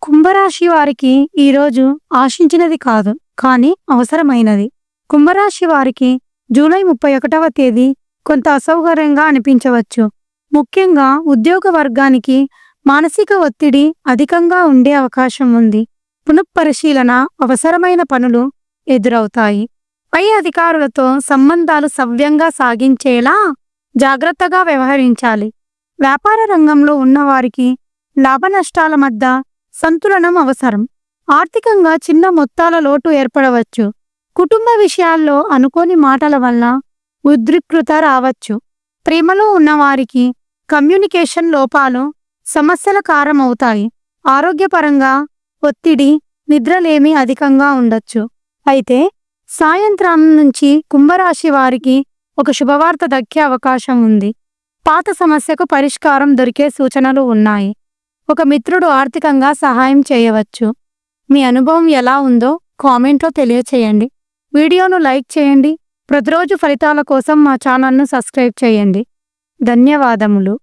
కుంభరాశి వారికి ఈరోజు ఆశించినది కాదు, కానీ అవసరమైనది. కుంభరాశి వారికి జూలై 31వ తేదీ కొంత అసౌకర్యంగా అనిపించవచ్చు. ముఖ్యంగా ఉద్యోగ వర్గానికి మానసిక ఒత్తిడి అధికంగా ఉండే అవకాశం ఉంది. పునఃపరిశీలన అవసరమైన పనులు ఎదురవుతాయి. పై అధికారులతో సంబంధాలు సవ్యంగా సాగించేలా జాగ్రత్తగా వ్యవహరించాలి. వ్యాపార రంగంలో ఉన్నవారికి లాభనష్టాల మధ్య సంతులనం అవసరం. ఆర్థికంగా చిన్న మొత్తాల లోటు ఏర్పడవచ్చు. కుటుంబ విషయాల్లో అనుకోని మాటల వల్ల ఉద్రిక్తత రావచ్చు. ప్రేమలో ఉన్నవారికి కమ్యూనికేషన్ లోపాలు సమస్యల కారణమవుతాయి. ఆరోగ్యపరంగా ఒత్తిడి, నిద్రలేమి అధికంగా ఉండొచ్చు. అయితే సాయంత్రం నుంచి కుంభరాశి వారికి ఒక శుభవార్త దక్కే అవకాశం ఉంది. పాత సమస్యకు పరిష్కారం దొరికే సూచనలు ఉన్నాయి. ఒక మిత్రుడు ఆర్థికంగా సహాయం చేయవచ్చు. మీ అనుభవం ఎలా ఉందో కామెంట్లో తెలియచేయండి. వీడియోను లైక్ చేయండి. ప్రతిరోజు ఫలితాల కోసం మా ఛానల్ను సబ్స్క్రైబ్ చేయండి. ధన్యవాదములు.